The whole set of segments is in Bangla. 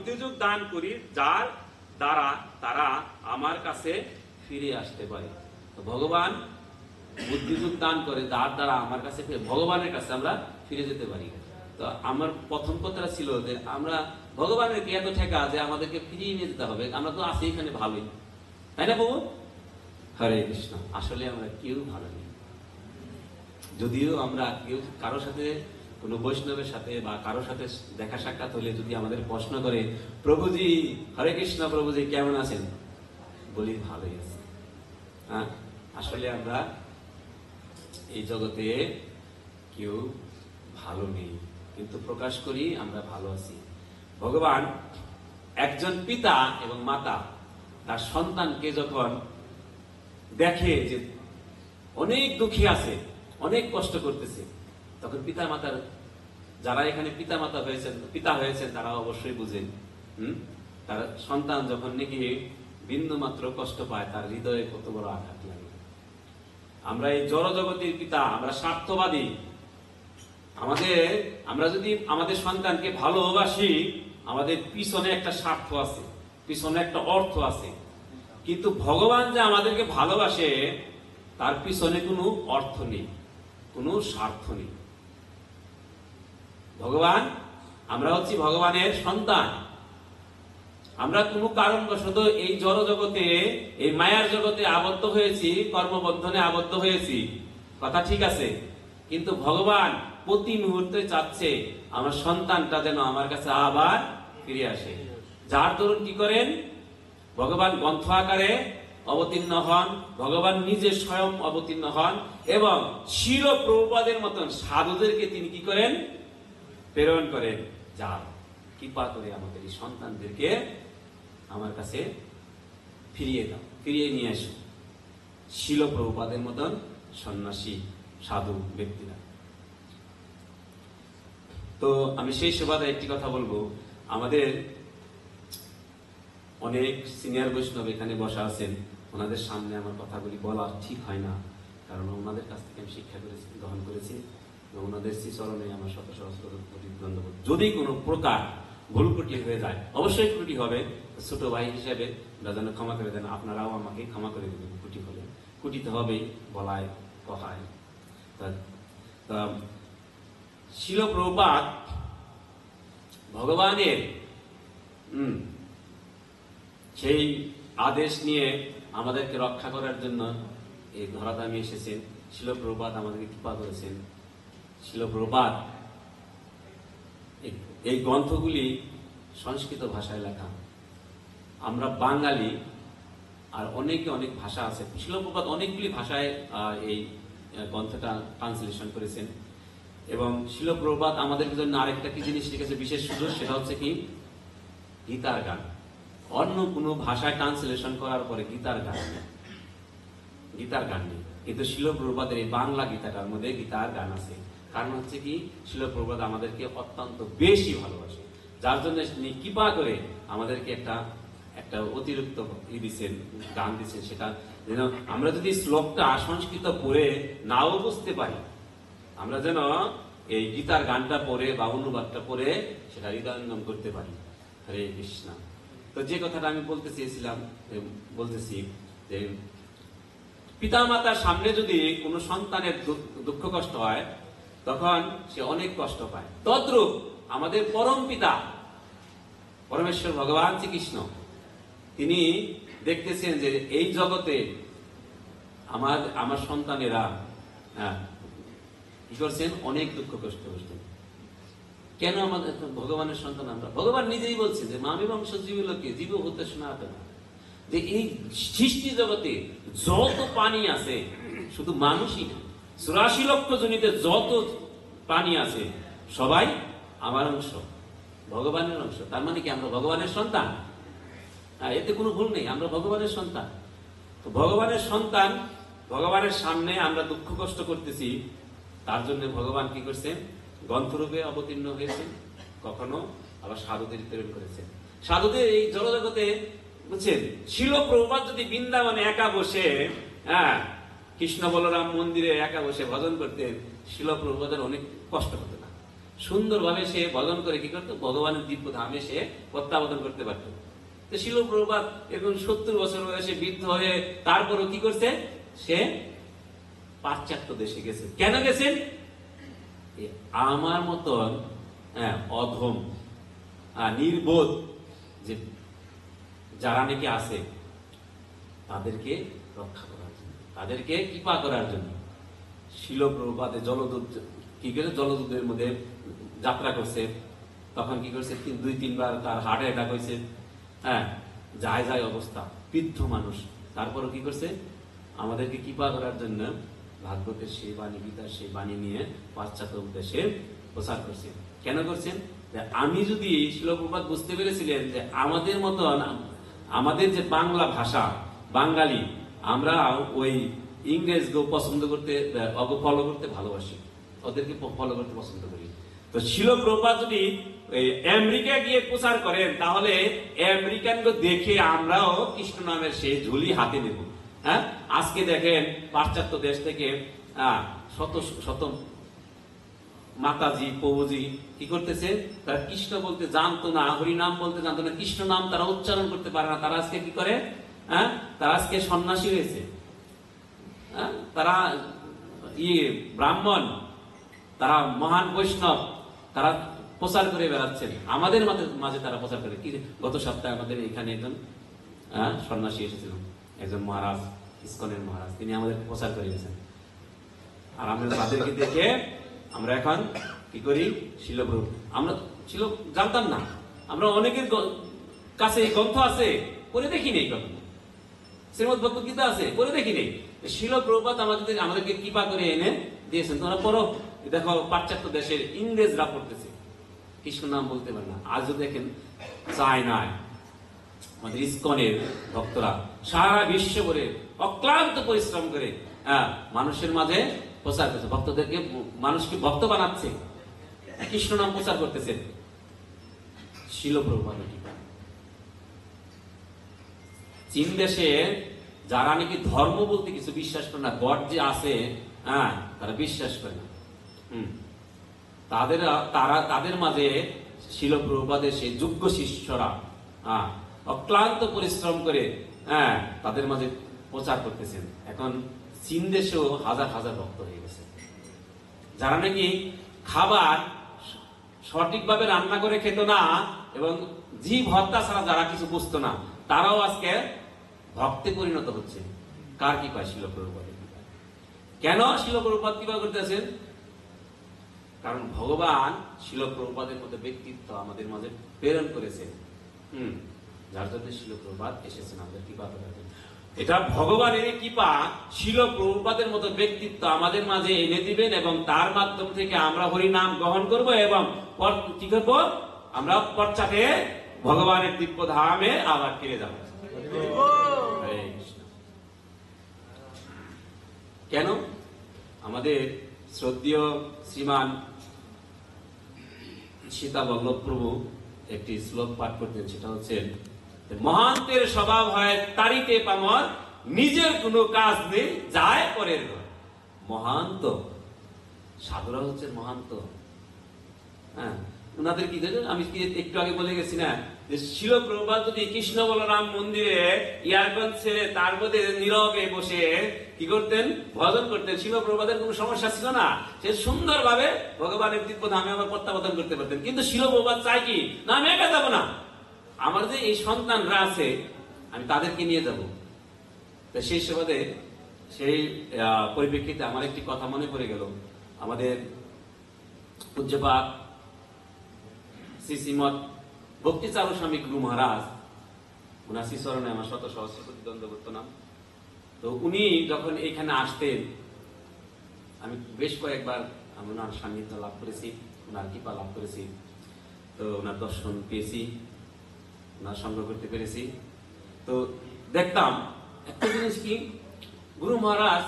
বুদ্ধিযোগ দান করি যার দ্বারা তারা আমার কাছে ফিরে আসতে পারে। তো ভগবান বুদ্ধিযোগ দান করে যার দ্বারা আমার কাছে ভগবানের কাছে আমরা ফিরে যেতে পারি। তো আমার প্রথম কথাটা ছিল যে আমরা ভগবানের কি এত ঠেকা যে আমাদেরকে ফিরিয়ে নিয়ে যেতে হবে? আমরা তো আছি এখানে ভালোই, তাই না বাবু? হরে কৃষ্ণ। আসলে আমরা কেউ ভালো নেই। যদিও আমরা কেউ কারোর সাথে কোনো বৈষ্ণবের সাথে বা কারোর সাথে দেখা সাক্ষাৎ হলে যদি আমাদের প্রশ্ন করে, প্রভুজি হরে কৃষ্ণ, প্রভুজি কেমন আছেন, বলি ভালোই আছে। হ্যাঁ, আসলে আমরা এই জগতে কেউ ভালো নেই, কিন্তু প্রকাশ করি আমরা ভালো আছি। ভগবান একজন পিতা এবং মাতা তার সন্তানকে যখন দেখে যে অনেক দুঃখী আছে, অনেক কষ্ট করতেছে, তখন পিতা মাতার, যারা এখানে পিতা মাতা হয়েছেন, পিতা হয়েছেন, তারা অবশ্যই বুঝেন তার সন্তান যখন নাকি বিন্দু মাত্র কষ্ট পায় তার হৃদয়ে কত বড় আঘাত লাগে। আমরা এই জড় জগতের পিতা, আমরা স্বার্থবাদী। আমরা যদি আমাদের সন্তানকে ভালোবাসি, আমাদের পিছনে একটা স্বার্থ আছে, পিছনে একটা অর্থ আছে। কিন্তু ভগবান যে আমাদেরকে ভালোবাসে তার পিছনে কোনো অর্থ নেই, কোনো স্বার্থ নেই। ভগবান, আমরা হচ্ছি ভগবানের সন্তান। আমরা কোনো কারণবশত এই জড় জগতে, এই মায়ার জগতে আবদ্ধ হয়েছি, কর্মবন্ধনে আবদ্ধ হয়েছি, কথা ঠিক আছে। কিন্তু ভগবান প্রতি মুহূর্তে চাচ্ছে আমার সন্তানটা যেন আমার কাছে আবার ফিরে আসে। যার দরুন কি করেন, ভগবান গ্রন্থ আকারে অবতীর্ণ হন, ভগবান নিজে স্বয়ং অবতীর্ণ হন এবং শিল প্রভুপাদের মতন সাধুদেরকে তিনি কি করেন, প্রেরণ করেন। যার কৃপা করে আমাদের এই সন্তানদেরকে আমার কাছে ফিরিয়ে দাও, ফিরিয়ে নিয়ে আসো। শিল প্রভুপাদের মতন সন্ন্যাসী সাধু ব্যক্তিরা। তো আমি সেই সুবাদে একটি কথা বলবো, আমাদের অনেক সিনিয়র বৈষ্ণব এখানে বসা আছেন, ওনাদের সামনে আমার কথাগুলি বলা ঠিক হয় না, কারণ ওনাদের কাছ থেকে আমি শিক্ষা করেছি, গ্রহণ করেছি এবং ওনাদের শ্রীচরণে আমার শত সহস্র ধন্যবাদ। যদি কোনো প্রকার ভুল ত্রুটি হয়ে যায়, অবশ্যই ত্রুটি হবে, ছোট ভাই হিসেবে যেন ক্ষমা করে দেন, আপনারাও আমাকে ক্ষমা করে দেবেন। ত্রুটি হলে ত্রুটিতে হবেই, বলায় কহায়। শিল প্রভুপাদ ভগবানের সেই আদেশ নিয়ে আমাদেরকে রক্ষা করার জন্য এই ধরাধামে এসেছেন। শিল প্রভুপাদ আমাদেরকে কৃপা করেছেন। শিল প্রভুপাদ এই গ্রন্থগুলি সংস্কৃত ভাষায় লেখা। আমরা বাঙালি, আর অনেকে অনেক ভাষা আছে। শিল প্রভুপাদ অনেকগুলি ভাষায় এই গ্রন্থটা ট্রান্সলেশন করেছেন এবং শিল প্রভুপাদ আমাদের জন্য আরেকটা কি জিনিস লিখেছে বিশেষ সুযোগ, সেটা হচ্ছে কি গীতার গান। অন্য কোনো ভাষায় ট্রান্সলেশন করার পরে গীতার গান নেই, গীতার গান নেই। কিন্তু শিল প্রভুপাদের এই বাংলা গীতাটার মধ্যে গীতার গান আছে। কারণ হচ্ছে কি, শিল প্রভুপাদ আমাদেরকে অত্যন্ত বেশি ভালোবাসে, যার জন্য তিনি কৃপা করে আমাদেরকে একটা অতিরিক্ত দিচ্ছেন, গান দিচ্ছেন। সেটা যেন আমরা যদি শ্লোকটা সংস্কৃত পড়ে নাও বুঝতে পারি, আমরা যেন এই গীতার গানটা পড়ে বা অনুবাদটা পড়ে সেটা হৃদয়ঙ্গম করতে পারি। হরে কৃষ্ণ। তো যে কথাটা আমি বলতে চেয়েছিলাম, বলতেছি যে পিতা মাতার সামনে যদি কোনো সন্তানের দুঃখ কষ্ট হয় তখন সে অনেক কষ্ট পায়। তদ্রূপ আমাদের পরম পিতা পরমেশ্বর ভগবান শ্রীকৃষ্ণ, তিনি দেখতেছেন যে এই জগতে আমার সন্তানেরা কি করছেন, অনেক দুঃখ কষ্ট করছেন। কেন আমাদের ভগবানের সন্তান আমরা? ভগবান নিজেই বলছেন যে মামি বংশ জীবলোকে জীব হতে শোনাতে না, যে এই সৃষ্টি জগতে যত প্রাণী আছে, শুধু মানুষই না, 84 লক্ষ জনিতে যত প্রাণী আছে সবাই আমার অংশ, ভগবানের অংশ। তার মানে কি আমরা ভগবানের সন্তান? এতে কোনো ভুল নেই, আমরা ভগবানের সন্তান। তো ভগবানের সন্তান, ভগবানের সামনে আমরা দুঃখ কষ্ট করতেছি, তার জন্য ভগবান কি করছেন, গ্রন্থরূপে অবতীর্ণ হয়েছেন, কখনো আবার সাধুদের প্রেরণ করেছেন। সাধুদের এই জগতে বুঝছেন, শিল প্রভুপাদ যদি বৃন্দাবনে একা বসে কৃষ্ণ বলরাম মন্দিরে একা বসে ভজন করতেন, শিল প্রভুপাদের অনেক কষ্ট হতো না। সুন্দরভাবে সে ভজন করে কি করতো, ভগবানের দিব্য ধামে সে প্রত্যাবর্তন করতে পারত। তো শিল প্রভুপাদ এখন 70 বছর বয়সে বৃদ্ধ হয়ে তারপরও কি করছে, সে পাশ্চাত্য দেশে গেছে। কেন গেছেন? আমার মতন অধম নির্বোধ যে যারা নাকি আছে তাদেরকে রক্ষা করার জন্য, তাদেরকে কৃপা করার জন্য শিল প্রভুপাদে জলদূত কি করে, জলদূতের মধ্যে যাত্রা করছে। তখন কি করছে, 2-3 বার তার হার্ট অ্যাটাক হয়েছে, যায় যায় অবস্থা, বৃদ্ধ মানুষ, তারপরও কি করছে, আমাদেরকে কৃপা করার জন্য ভাগবতের সেই বাণী, গীতার সেই বাণী নিয়ে পাশ্চাত্য দেশে প্রচার করছে। কেন করছেন? আমি যদি, শিল প্রভুপাদ বুঝতে পেরেছিলেন যে আমাদের মতন, আমাদের যে বাংলা ভাষা, বাঙালি, আমরা ওই ইংরেজকে পছন্দ করতে, ফলো করতে ভালোবাসি, ওদেরকে ফলো করতে পছন্দ করি। তো শিল প্রভুপাদ যদি আমেরিকা গিয়ে প্রচার করেন, তাহলে আমেরিকানকে দেখে আমরাও কৃষ্ণ নামের সেই ঝুলি হাতে নেব। আজকে দেখেন পাশ্চাত্য দেশ থেকে শত শত মাতাজি, প্রভুজি কি করতেছে, তারা কৃষ্ণ বলতে জানতো না, হরি নাম বলতে জানতো না, কৃষ্ণ নাম তারা উচ্চারণ করতে পারে না। তারা আজকে কি করে, তারা আজকে সন্ন্যাসী হয়েছে, তারা ব্রাহ্মণ, তারা মহান বৈষ্ণব, তারা প্রচার করে বেড়াচ্ছেন আমাদের মাঝে তারা প্রচার করে। কি গত সপ্তাহে আমাদের এখানে একজন সন্ন্যাসী এসেছিল, একজন মহারাজ, ইস্কনের মহারাজ, তিনি আমাদের প্রচার করে গেছেন। আর আমরা তাদেরকে দেখে আমরা এখন কি করি, শিলপ্রভু, আমরা ছিল জানতাম না, আমরা অনেকের কাছে এই গ্রন্থ আছে, পড়ে দেখি নেই, কখনো শ্রীমদ্ ভগবত গীতা আছে, পড়ে দেখি নেই। শিল প্রভুপাদ আমাদেরকে কৃপা করে এনে দিয়েছেন। তোমরা পড়ো, দেখো পাশ্চাত্য দেশের ইংরেজরা পড়তেছে, কৃষ্ণ নাম বলতে পারে না। আজও দেখেন চায়নায় আমাদের ইস্কনের ভক্তরা সারা বিশ্ব ভরে অক্লান্ত পরিশ্রম করে মানুষের মাঝে প্রচার করছে, ভক্তদেরকে, মানুষকে ভক্ত বানাচ্ছে, কৃষ্ণ নাম প্রচার করতেছে। শিল প্রভুপাদের কৃপা। চীন দেশে যারা নাকি ধর্ম বলতে কিছু বিশ্বাস করে না, গড যে আছে তারা বিশ্বাস করে না, তাদের মাঝে শিল প্রভুপাদের সেই যোগ্য শিষ্যরা অক্লান্ত পরিশ্রম করে তাদের মাঝে প্রচার করতেছেন। এখন চীন দেশেও হাজার হাজার ভক্ত হয়ে গেছে, যারা নাকি খাবার সঠিকভাবে রান্না করে খেত না এবং জীব হত্যা ছাড়া যারা কিছু বুঝতো না, তারাও আজকে ভক্তে পরিণত হচ্ছে। কার কি পায়? শিল প্রভুপাদের। কেন শিল প্রভুপাদ কৃপা করতেছেন? কারণ ভগবান শিল প্রভুপাদের মধ্যে ব্যক্তিত্ব আমাদের মাঝে প্রেরণ করেছে, যার জন্য শিল প্রভুপাদ এসেছেন আমাদের কৃপা করার জন্য। এটা ভগবানের কৃপা, শিল প্রভুপাদের মতো ব্যক্তিত্ব আমাদের মাঝে এনে দিবেন এবং তার মাধ্যম থেকে আমরা হরি নাম গ্রহণ করব এবং কি করবো, আমরা পশ্চাতে ভগবানের দিব্য ধামে আবার ফিরে যাব। কেন? আমাদের শ্রদ্ধেয় শ্রীমান সীতা বল্লভ প্রভু একটি শ্লোক পাঠ করতেন, সেটা হচ্ছে, মহান্তের স্বভাব হয় তারিতে পামর, নিজের কোনো কাজ নেই যায় পরের ঘর। মহান্ত সাধুরা হচ্ছে মহান্ত। ওনাদের কি জানেন, আমি একটু আগে বলে গেছি না, যে শিল প্রভুপাদ যদি কৃষ্ণ বলরাম মন্দিরে ইয়ারগঞ্জ ছেড়ে তার মধ্যে নীরবে বসে কি করতেন, ভজন করতেন, শিল প্রভুপাদের কোনো সমস্যা ছিল না, সে সুন্দরভাবে ভগবানের দিব্য ধামে আবার প্রত্যাবর্তন করতে পারতেন। কিন্তু শিল প্রভুপাদ চাই কি, না আমি একা যাবো না, আমার যে এই সন্তানরা আছে আমি তাদেরকে নিয়ে যাব। সেই সুবাদে, সেই পরিপ্রেক্ষিতে আমার একটি কথা মনে পড়ে গেল। আমাদের পূজ্যপাদ শ্রীমৎ ভক্তিচারু স্বামী গুরু মহারাজ, ওনার শ্রীচরণে আমার শত সহস্র কোটি দণ্ডবত নাম। তো উনি যখন এখানে আসতেন, আমি বেশ কয়েকবার আমি ওনার সান্নিধ্য লাভ করেছি, ওনার কৃপা লাভ করেছি, তো ওনার দর্শন পেয়েছি, ওনার সঙ্গ করতে পেরেছি। তো দেখতাম একটা জিনিস কি, গুরু মহারাজ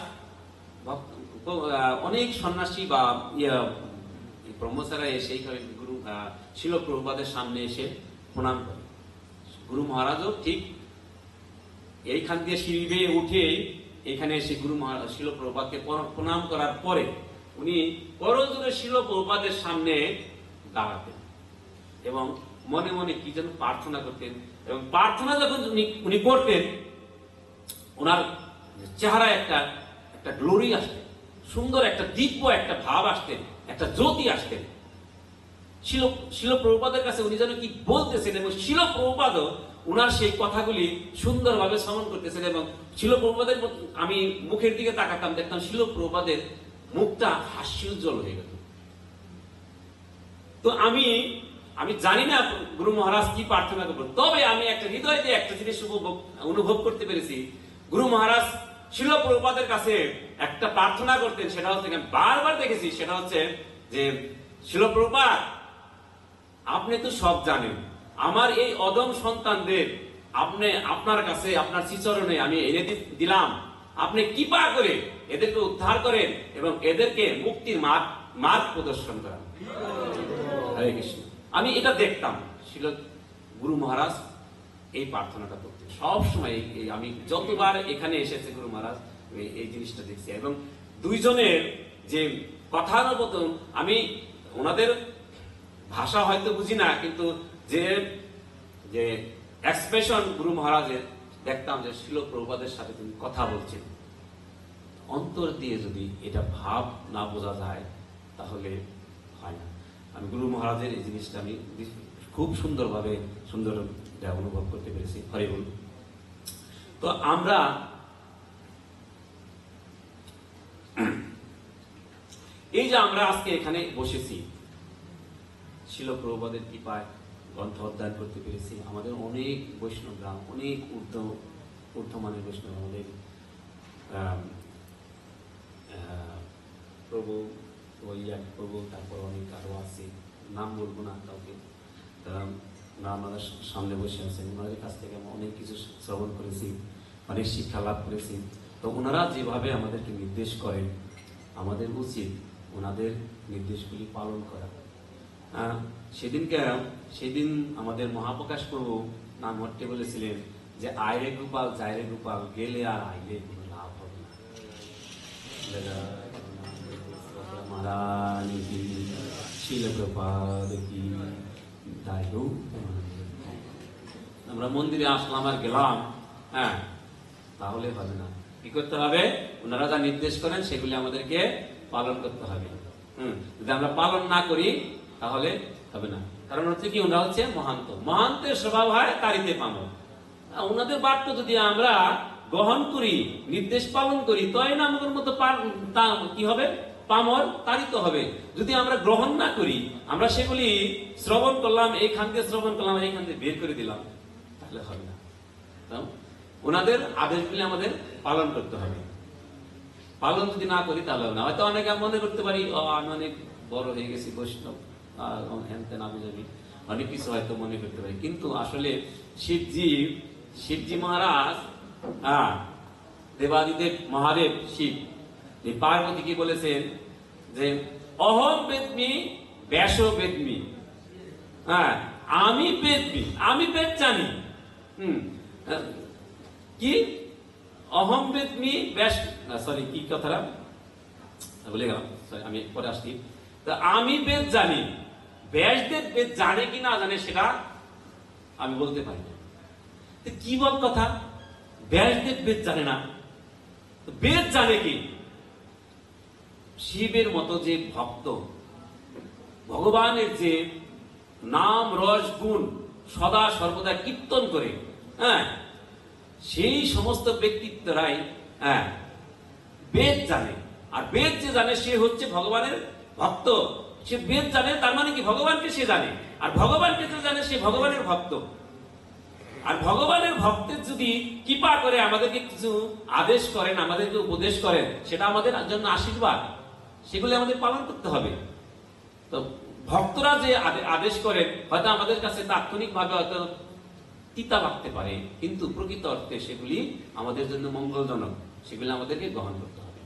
অনেক সন্ন্যাসী বা ব্রহ্মচারা এসে গুরু শিল প্রভুপাদের সামনে এসে প্রণাম করে। গুরু মহারাজও ঠিক এইখান দিয়ে সিঁড়ি বেয়ে উঠে এখানে এসে গুরু মহারাজ শিল প্রভুপাদকে প্রণাম করার পরে উনি করজোরে শিল প্রভুপাদের সামনে দাঁড়াতেন এবং মনে মনে কি যেন প্রার্থনা করতেন, এবং প্রার্থনা যখন উনি করতেন, ওনার চেহারায় একটা একটা গ্লোরি আসতেন, সুন্দর একটা দিব্য একটা ভাব আসতেন, একটা জ্যোতি আসতেন। শিল প্রভুপাদের কাছে উনি যেন কি বলতেছেন, এবং শিল প্রভুপাদ উনার সেই কথাগুলি সুন্দরভাবে শ্রবণ করতেছেন। এবং শিল প্রভুপাদের আমি মুখের দিকে তাকাতাম, দেখতাম শিল প্রভুপাদের মুখটা হাস্যোজ্জ্বল হয়ে গেল। তো আমি জানি না গুরু মহারাজ কি প্রার্থনা করবেন, তবে আমি একটা হৃদয় দিয়ে একটা জিনিস অনুভব করতে পেরেছি। গুরু মহারাজ শিল প্রভুপাদের কাছে একটা প্রার্থনা করতেন, সেটা হচ্ছে, আমি বারবার দেখেছি, সেটা হচ্ছে যে শিল প্রভুপাদ, আপনি তো সব জানেন, আমার এই অদম সন্তানদের আপনি আপনার কাছে আপনার শ্রীচরণে আমি এনে দিলাম, আপনি কৃপা করে এদেরকে উদ্ধার করেন এবং এদেরকে মুক্তির মার্গ প্রদর্শন করেন। হরে কৃষ্ণ। আমি এটা দেখতাম, ছিল গুরু মহারাজ এই প্রার্থনাটা করতেন সব সময়। আমি যতবার এখানে এসেছে গুরু মহারাজ এই জিনিসটা দেখছি, এবং দুইজনের যে কথানুবোধন, আমি ওনাদের ভাষা হয়তো বুঝি না, কিন্তু যে যে এক্সপ্রেশন গুরু মহারাজের দেখতাম, যে শিল প্রভুপাদের সাথে তিনি কথা বলছেন, অন্তর দিয়ে যদি এটা ভাব না বোঝা যায় তাহলে হয় না। আমি গুরু মহারাজের এই জিনিসটা আমি খুব সুন্দরভাবে অনুভব করতে পেরেছি। হরি বল। তো আমরা এই যে আমরা আজকে এখানে বসেছি, শিল প্রভুপাদের কৃপায় গ্রন্থ অধ্যয়ন করতে পেরেছি। আমাদের অনেক বৈষ্ণবরা, অনেক ঊর্ধ্বমানের বৈষ্ণব, আমাদের প্রভু প্রভু, তারপর অনেক আরো আছে, নাম বলবো না কাউকে, তারা আমাদের সামনে বসে আছেন। ওনাদের কাছ থেকে আমরা অনেক কিছু শ্রবণ করেছি, অনেক শিক্ষা লাভ করেছি। তো ওনারা যেভাবে আমাদেরকে নির্দেশ করেন, আমাদের উচিত ওনাদের নির্দেশগুলি পালন করা। সেদিন আমাদের মহাপ্রকাশ প্রভু নাম হট্টে বলেছিলেন যে, আয়রে গোপাল যায়রে গোপাল, গেলে আর আইলে কোনো লাভ হবে না। আমরা মন্দিরে আসলাম আর গেলাম, হ্যাঁ, তাহলে হবে না। কি করতে হবে? ওনারা যা নির্দেশ করেন সেগুলি আমাদেরকে পালন করতে হবে। যদি আমরা পালন না করি তাহলে হবে না। কারণ হচ্ছে কি, ওনারা হচ্ছে মহান্তের স্বভাব হয় তারিতে পামর। ওনাদের বাক্য যদি আমরা গ্রহণ করি, নির্দেশ পালন করি, তবে না আমাদের মতো কি হবে? পামর তারিত হবে। যদি আমরা গ্রহণ না করি, আমরা সেগুলি শ্রবণ করলাম, এইখান থেকে শ্রবণ করলাম, এইখান থেকে বের করে দিলাম, তাহলে হবে না। ওনাদের আদেশগুলি আমাদের পালন করতে হবে। পালন যদি না করি তাহলে হবে না। হয়তো অনেকে মনে করতে পারি, আমি অনেক বড় হয়ে গেছি, বৈষ্ণব, অনেক কিছু হয়তো মনে করতে পারি, কিন্তু আসলে শিবজি মহারাজ, দেবাদিদেব মহাদেব শিব, পার্বতী কি বলেছেন যে, অহম বেদমি ব্যাস বেদমি, আমি বেদমি, আমি বেদ জানি। কি অহম বেদমি ব্যাস, সরি কি কথাটা বলে গেলাম, আমি পরে আসছি। আমি বেদ জানি, ব্যাসদেব বেদ জানে কি না জানে সেটা আমি বলতে পারি না। কি বল কথা, ব্যাসদেব বেদ জানে না, বেদ জানে কি? শিবের মতো যে ভক্ত, ভগবানের যে নাম রস গুণ সদা সর্বদা কীর্তন করে, সেই সমস্ত ব্যক্তিত্বরাই বেদ জানে। আর বেদ যে জানে সে হচ্ছে ভগবানের ভক্ত। সে বেদ জানে, তার মানে কি ভগবানকে সে জানে, আর ভগবানকে যে জানে সে ভগবানের ভক্ত। আর ভগবানের ভক্তের যদি কৃপা করে আমাদেরকে কিছু আদেশ করেন, আমাদেরকে উপদেশ করেন, সেটা আমাদের জন্য আশীর্বাদ, সেগুলি আমাদের পালন করতে হবে। তো ভক্তরা যে আদেশ করেন, হয়তো আমাদের কাছে তাৎক্ষণিকভাবে হয়তো তিতা লাগতে পারে, কিন্তু প্রকৃত অর্থে সেগুলি আমাদের জন্য মঙ্গলজনক, সেগুলি আমাদেরকে গ্রহণ করতে হবে।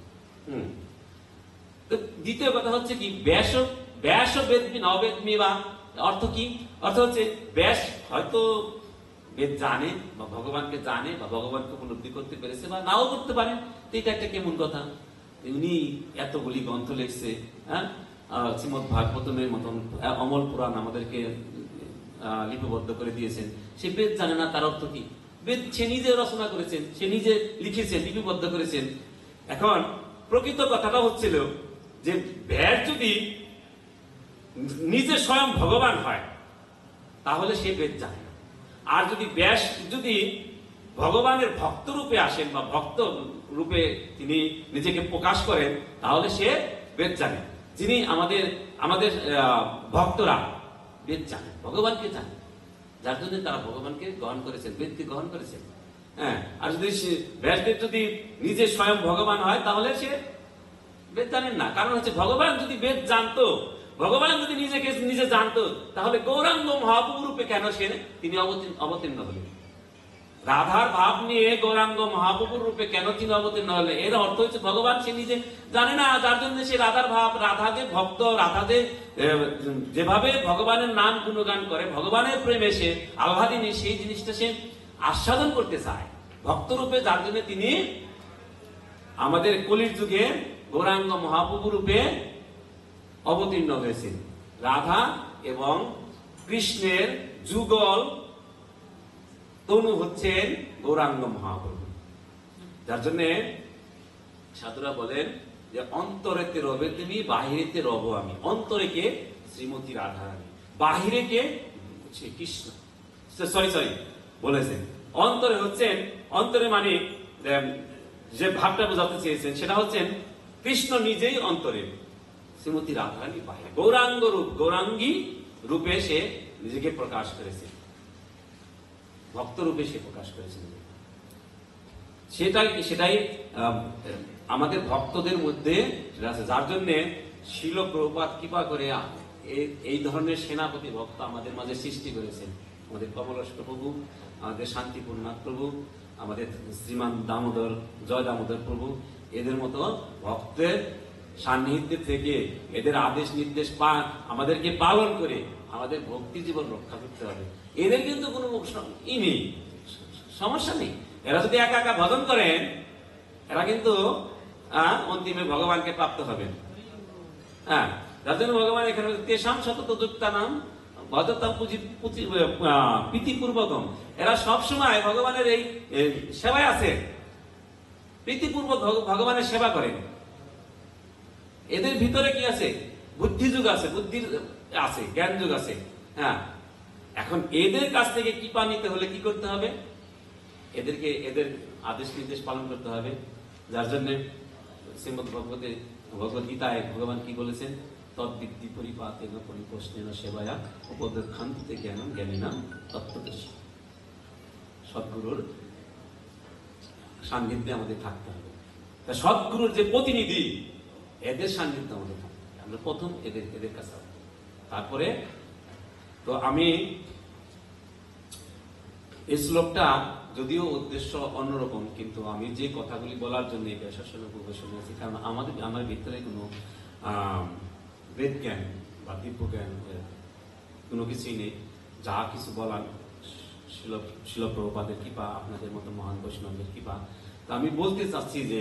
তো দ্বিতীয় কথা হচ্ছে কি, ব্যাস বেদমি নবেদমি, বা অর্থ কি? অর্থ হচ্ছে ব্যাস হয়তো বেদ জানে বা ভগবানকে জানে বা ভগবানকে উপলব্ধি করতে পেরেছে, বা নাও করতে পারে। এটা একটা কেমন কথা? উনি এতগুলি গ্রন্থ লিখছে, শ্রীমদ্ ভাগবতমের মতন অমল পুরাণ আমাদেরকে লিপিবদ্ধ করে দিয়েছেন, সে বেদ জানে না তার অর্থ কি? বেদ সে নিজে রচনা করেছেন, সে নিজে লিখেছেন, লিপিবদ্ধ করেছেন। এখন প্রকৃত কথাটা হচ্ছিল যে ব্যাস যদি নিজে স্বয়ং ভগবান হয় তাহলে সে বেদ জানে না। আর যদি ব্যাস যদি ভগবানের ভক্ত রূপে আসেন বা ভক্ত রূপে তিনি নিজেকে প্রকাশ করেন তাহলে সে বেদ জানে। যিনি আমাদের আমাদের ভক্তরা বেদ জানে, ভগবানকে জানে, যার জন্য তারা ভগবানকে গ্রহণ করেছেন, বেদকে গ্রহণ করেছেন। হ্যাঁ, আর যদি ব্যাসদেব যদি নিজে স্বয়ং ভগবান হয় তাহলে সে বেদ জানেন না। কারণ হচ্ছে ভগবান যদি বেদ জানতো, ভগবান যদি নিজেকে নিজে জানতো তাহলে গৌরাঙ্গ মহাপ্রভু রূপে কেন সে তিনি অবতীর্ণ হলেন? রাধার ভাব নিয়ে গৌরাঙ্গ মহাপ্রভুর রূপে কেন তিনি অবতীর্ণ হলে? এর অর্থ হচ্ছে ভগবান সে নিজে জানে না, যার জন্য সে রাধার ভাব, রাধাদের ভক্ত, রাধাদের যেভাবে ভগবানের নাম গুণগান করে, ভগবানের প্রেমে সে আহ্লাদিনী, সেই জিনিসটা সে আস্বাদন করতে চায় ভক্ত রূপে, যার জন্য তিনি আমাদের কলির যুগে গৌরাঙ্গ মহাপ্রভু রূপে অবতীর্ণ হয়েছেন। রাধা এবং কৃষ্ণের যুগল তনু হচ্ছেন গৌরাঙ্গ মহাপ্রভু, যার জন্য সাধুরা বলেন যে অন্তরেতে রবে তুমি, বাহিরেতে রব আমি। অন্তরে কে? শ্রীমতী রাধা রানী। বাহিরে কে? কৃষ্ণ। সরি বলেছেন অন্তরে হচ্ছেন, অন্তরে মানে যে ভাবটা বোঝাতে চেয়েছেন সেটা হচ্ছেন কৃষ্ণ নিজেই অন্তরে, শ্রীমতী রাধা রানী বাহিরে। গৌরাঙ্গ রূপ, গৌরাঙ্গী রূপে সে নিজেকে প্রকাশ করেছে, ভক্ত রূপে সে প্রকাশ করেছে। সেটাই আমাদের ভক্তদের মধ্যে আছে, যার জন্য শিল প্রভুপাদ কৃপা করে এই ধরনের সেনাপতি ভক্ত আমাদের মাঝে সৃষ্টি করেছেন। আমাদের কমলেশ্বর প্রভু, আমাদের শান্তিপূর্ণনাথ প্রভু, আমাদের শ্রীমান দামোদর, জয় দামোদর প্রভু, এদের মতো ভক্তের সান্নিধ্যে থেকে এদের আদেশ নির্দেশ আমাদেরকে পালন করে আমাদের ভক্তি জীবন রক্ষা করতে হবে। এদের কিন্তু কোনো নেই, সমস্যা নেই। এরা যদি একা একা ভজন করেন এরা কিন্তু অন্তিমে ভগবানকে প্রাপ্ত হবেন। হ্যাঁ, যার জন্য ভগবান এখানে তেষাম শতত যুক্তা নাম ভজতাম প্রীতিপূর্বকম। এরা সবসময় ভগবানের এই সেবায় আছে, প্রীতিপূর্বক ভগবানের সেবা করেন। এদের ভিতরে কি আছে? বুদ্ধি যুগ আছে, বুদ্ধির আছে, জ্ঞান যুগ আছে। হ্যাঁ, এখন এদের কাছ থেকে কৃপা নিতে হলে কি করতে হবে? এদের আদেশ নির্দেশ পালন করতে হবে। যার জন্য শ্রীমদ্ ভগবত গীতায় ভগবান কি বলেছেন? তদ্বিদ্ধি পরিপাতেন পরিপ্রশ্নেন সেবায়া উপদক্ষান্তে জ্ঞানম জ্ঞানীনাম তত্ত্বদর্শী। সদ্গুরুর সান্নিধ্যে আমাদের থাকতে হবে। তা সদ্গুরুর যে প্রতিনিধি, এদের সান্নিধ্যে আমাদের থাকতে হবে। আমরা প্রথম এদের কাছে, তারপরে তো আমি এই শ্লোকটা যদিও উদ্দেশ্য অন্যরকম, কিন্তু আমি যে কথাগুলি বলার জন্য এই শাসনের পরিবেশন করেছি, কারণ আমার ভিতরে কোনো বেদ জ্ঞান বা দিব্য জ্ঞান কোনো কিছুই নেই। যা কিছু বলার শিল প্রভুপাদের কৃপা, আপনাদের মতো মহান বৈষ্ণবদের কৃপা। তো আমি বলতে চাচ্ছি যে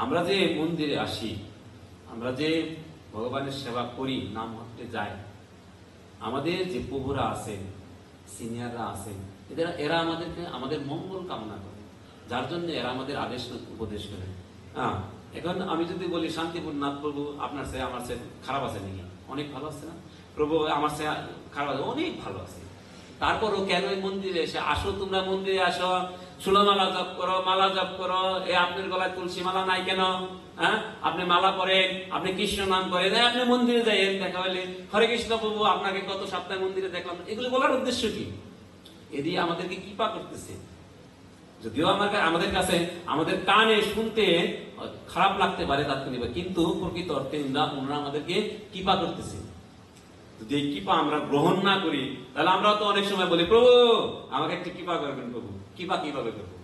আমরা যে মন্দিরে আসি, আমরা যে ভগবানের সেবা করি, নাম হতে যাই, আমাদের যে প্রভুরা আছেন, সিনিয়ররা আছেন, এরা আমাদের মঙ্গল কামনা করে, যার জন্য এরা আমাদের আদেশ উপদেশ করে। হ্যাঁ, এখন আমি যদি বলি শান্তিপূর্ণনাথ প্রভু আপনার চেয়ে আমার চেয়ে খারাপ আছে নাকি? অনেক ভালো আছে না? প্রভু আমার চেয়ে খারাপ আছে? অনেক ভালো আছে। তারপরও কেন এই মন্দিরে এসে আসো? তোমরা মন্দিরে আসো, ষোলমালা জপ করো, মালা জপ করো। আপনার গলায় তুলসী মালা নাই কেন? হ্যাঁ, আপনি মালা পরেন, আপনি কৃষ্ণ নাম করেন, আপনি মন্দিরে যাইয়েন, দেখা হলে হরে কৃষ্ণ প্রভু আপনাকে গত সপ্তাহে মন্দিরে দেখলাম। এগুলো বলার উদ্দেশ্য কি? এদি আমাদেরকে কৃপা করতেছে। যদিও আমাদের কাছে আমাদের কানে শুনতে খারাপ লাগতে পারে তাৎক্ষণিক, কিন্তু প্রকৃত অর্থে ওনারা আমাদেরকে কৃপা করতেছে। যদি এই কৃপা আমরা গ্রহণ না করি তাহলে আমরা তো অনেক সময় বলি, প্রভু আমাকে একটু কৃপা করবেন প্রভু। কৃপা কিভাবে করবো?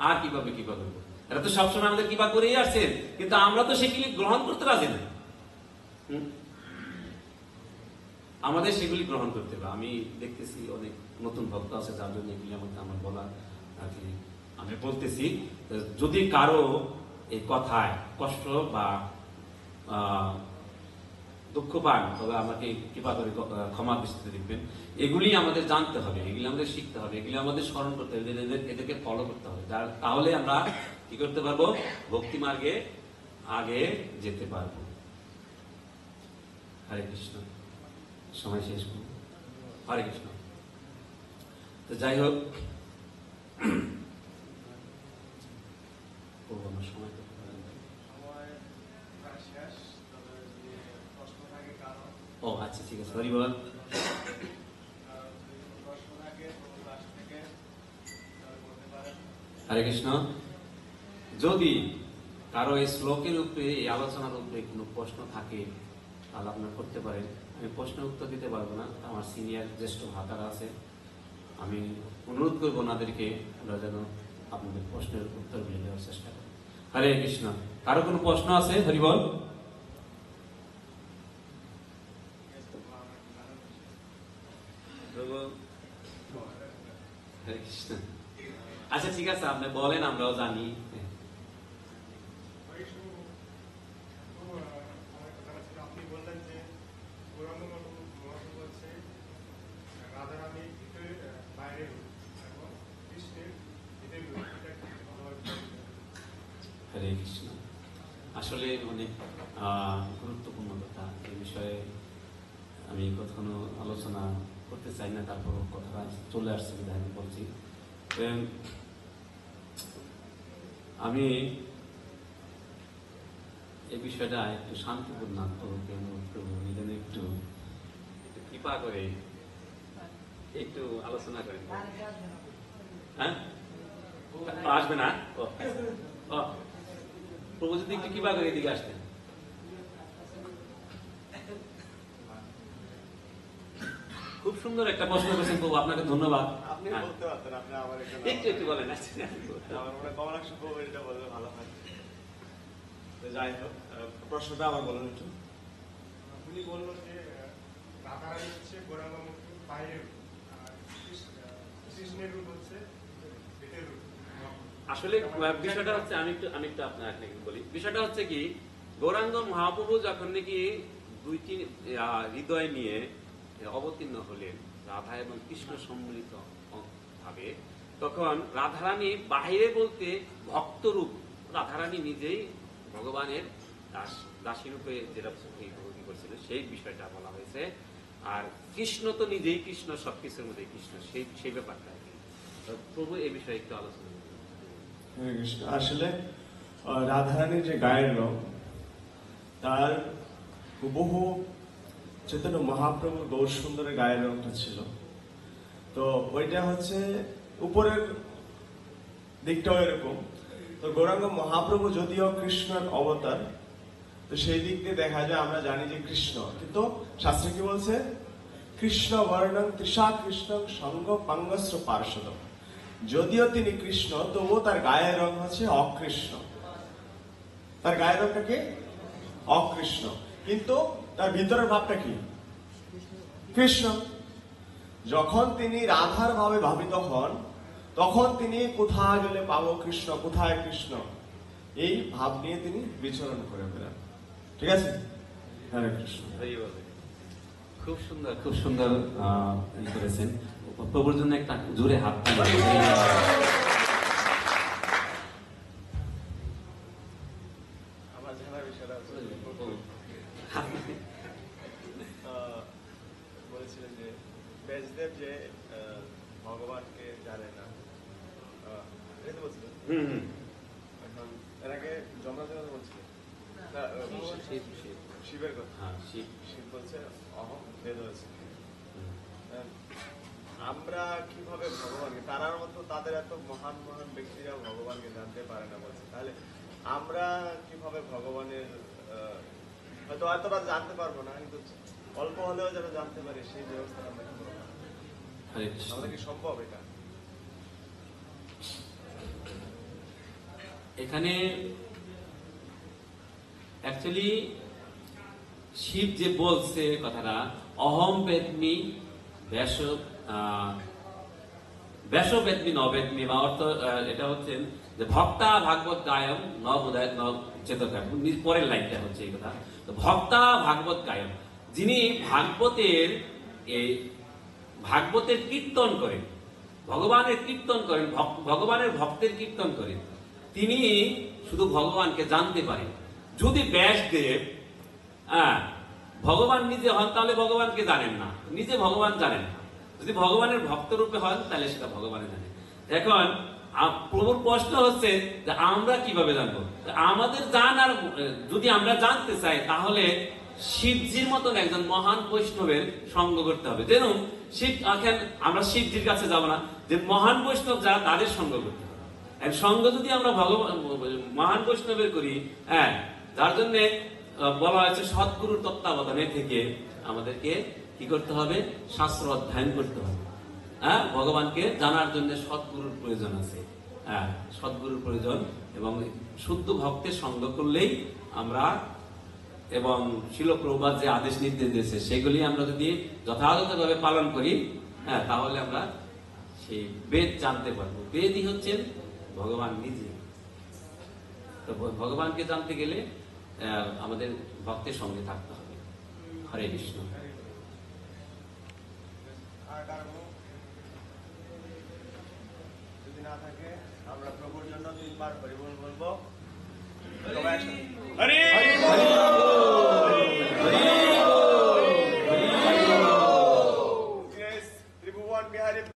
আর কিভাবে কৃপা করবো? এরা তো সবসময় আমাদের কৃপা করেই আসছেন, কিন্তু আমরা তো সেগুলি গ্রহণ করতে রাজি না। আমাদের সেগুলি গ্রহণ করতে হবে। আমি দেখতেছি অনেক নতুন ভক্ত আছে, যার জন্য এগুলি আমার বলা আর কি আমি বলতেছি। যদি কারো এই কথায় কষ্ট বা দুঃখ পান তবে আমাকে কৃপা করে ক্ষমা দৃষ্টিতে দেখবেন। এগুলি আমাদের জানতে হবে, এগুলি আমাদের শিখতে হবে, এগুলি আমাদের স্মরণ করতে হবে, এদেরকে ফলো করতে হবে, তাহলে আমরা কি করতে পারবো, ভক্তি মার্গে আগে যেতে পারবো। হরে কৃষ্ণ। সময় শেষ করব। হরে কৃষ্ণ। তো যাই হোক, আমার সময় ও আচ্ছা, ঠিক আছে, হরি বল। হরে কৃষ্ণ। যদি কারো এই শ্লোকের উপরে, এই আলোচনার উপরে কোনো প্রশ্ন থাকে তাহলে আপনারা করতে পারেন। আমি প্রশ্নের উত্তর দিতে পারবো না, আমার সিনিয়র জ্যেষ্ঠ ভাতারা আছে, আমি অনুরোধ করবো ওনাদেরকে ওরা যেন আপনাদের প্রশ্নের উত্তরগুলি দেওয়ার চেষ্টা করে। হরে কৃষ্ণ। কারো কোনো প্রশ্ন আছে? হরি বল। হরে কৃষ্ণ। আচ্ছা ঠিক আছে, আপনি বলেন, আমরাও জানি। হরে কৃষ্ণ। আসলে অনেক গুরুত্বপূর্ণ কথা, এই বিষয়ে আমি কখনো আলোচনা করতে চাই না, তারপর কথাটা চলে আসছে বিধায় আমি বলছি। আমি এই বিষয়টা একটু শান্তিপূর্ণ একটু কৃপা করে একটু আলোচনা করেন। হ্যাঁ, আসবে না? প্রভু যদি একটু কৃপা করে এদিকে আসতেন। খুব সুন্দর একটা প্রশ্ন করেছেন প্রভু, আপনাকে ধন্যবাদ। আপনি বলতে পারতেন, আপনি আমার একটু একটু বলেন। আমার মনে হয় কমলাক্ষ প্রভু এটা বললে ভালো হয়। যাই হোক, প্রশ্নটা আমার বলেন একটু। উনি বললো যে রাধারানী হচ্ছে গৌরাঙ্গ মূর্তির বাইরের, কৃষ্ণের রূপ হচ্ছে পেটের রূপ। আসলে বিষয়টা হচ্ছে, আমি একটু আপনাকে বলি, বিষয়টা হচ্ছে কি, গৌরাঙ্গ মহাপ্রভু যখন নাকি দুইটি হৃদয় নিয়ে অবতীর্ণ হলেন রাধা এবং কৃষ্ণ সম্মিলিত ভাবে, তখন রাধারানী বাহিরে বলতে ভক্তরূপ, রাধারানী নিজেই ভগবানের দাসী রূপে যেটা ভক্তি করছিলেন সেই বিষয়টা বলা হয়েছে। আর কৃষ্ণ তো নিজেই কৃষ্ণ, সবকিছুর মধ্যে কৃষ্ণ, সেই ব্যাপারটা প্রভু এই বিষয়ে একটু আলোচনা। আসলে রাধারানীর যে গায়ের রং, তার হুবহু চৈতন্য মহাপ্রভুর গৌর সুন্দরের গায়ের রংটা ছিল। তো ওইটা হচ্ছে উপরের দিকটাও এরকম। তো গৌরাঙ্গ মহাপ্রভু যদিও কৃষ্ণের অবতার, তো সেই দিক দিয়ে দেখা যায় আমরা জানি যে কৃষ্ণ, কিন্তু শাস্ত্রে কি বলছে, কৃষ্ণ বর্ণং তৃষা কৃষ্ণ সঙ্গ পাঙ্গস্র পার্শ্বদ। যদিও তিনি কৃষ্ণ, তবুও তার গায়ের রং হচ্ছে অকৃষ্ণ। তার গায়ের রংটা কি? অকৃষ্ণ, কিন্তু তার ভিতরের ভাবটা কি? কৃষ্ণ। যখন তিনি রাধার ভাবে ভাবিত হন, তখন তিনি কোথায় গেলে পাবো কৃষ্ণ, কোথায় কৃষ্ণ, এই ভাব নিয়ে তিনি বিচরণ করে বেড়ান। ঠিক আছে? হরে কৃষ্ণ। খুব সুন্দর, খুব সুন্দর করেছেন। প্রভুর জন্য একটা জোরে হাত তালি। আমার জানার বিষয়টা বলেছিলেন যে ব্যাসদেব যে ভগবানকে জানে না, এটা বলছিলেন। এখন এর আগে যমরাজ বলছিলেন শিবের কথা। শিব বলছে অহম বেদ হয়েছে। আমরা কিভাবে ভগবানকে, তারার মতো তাদের এত মহান মহান ব্যক্তিরা ভগবানকে জানতে পারে না বলছে, তাহলে আমরা কিভাবে ভগবানের হয়তো এতটা জানতে পারবো না, কিন্তু অল্প হলেও যেন জানতে পারি, সেই ব্যবস্থা আমরা কি করবো? আমাদের কি সম্ভব এটা? এখানে অ্যাকচুয়ালি শিব যে বলছে কথাটা, অহম বেদমি বেদমি নবেদমি, বা অর্থ এটা হচ্ছে যে ভক্তা ভাগবত গায়ম ন বোধায় ন চেতক। পরের লাইনটা হচ্ছে এই কথা, ভক্তা ভাগবত গায়ম, যিনি ভাগবতের এই ভাগবতের কীর্তন করেন, ভগবানের কীর্তন করেন, ভগবানের ভক্তের কীর্তন করেন, তিনি শুধু ভগবানকে জানতে পারেন। যদি ব্যাসদেব ভগবান নিজে হন তাহলে ভগবানকে জানেন না, নিজে ভগবান জানেন না। যদি ভগবানের ভক্ত রূপে হন তাহলে সেটা ভগবানে জানেন। এখন প্রভুর প্রশ্ন হচ্ছে যে আমরা কিভাবে জানবো? আমাদের জানার, যদি আমরা জানতে চাই তাহলে শিবজির মতন একজন মহান বৈষ্ণবের সঙ্গ করতে হবে। যেরকম শিব, এখন আমরা শিবজির কাছে যাব না, যে মহান বৈষ্ণব যারা তাদের সঙ্গ করতে হবে। সঙ্গ যদি আমরা ভগবান মহান বৈষ্ণবের করি, যার জন্য বলা হয়েছে সদ্গুরুর তত্ত্বাবধানে থেকে আমাদেরকে কি করতে হবে? শাস্ত্র অধ্যয়ন করতে হবে। ভগবানকে জানার জন্য সদ্গুরুর প্রয়োজন আছে, সদ্গুরুর প্রয়োজন। এবং শুদ্ধ ভক্তের সঙ্গ করলেই আমরা, এবং শিল প্রভুপাদ যে আদেশ নির্দেশ দিয়েছে সেগুলি আমরা যদি যথাযথভাবে পালন করি, তাহলে আমরা সেই বেদ জানতে পারবো। বেদই হচ্ছেন ভগবান নিজে। তো ভগবানকে জানতে গেলে আমাদের ভক্তের সঙ্গে থাকতে হবে। হরে কৃষ্ণ। আর কারো যদি না থাকে আমরা প্রভুর জন্য 3 বার হরি বল বলবো। সবাই একসাথে। হরে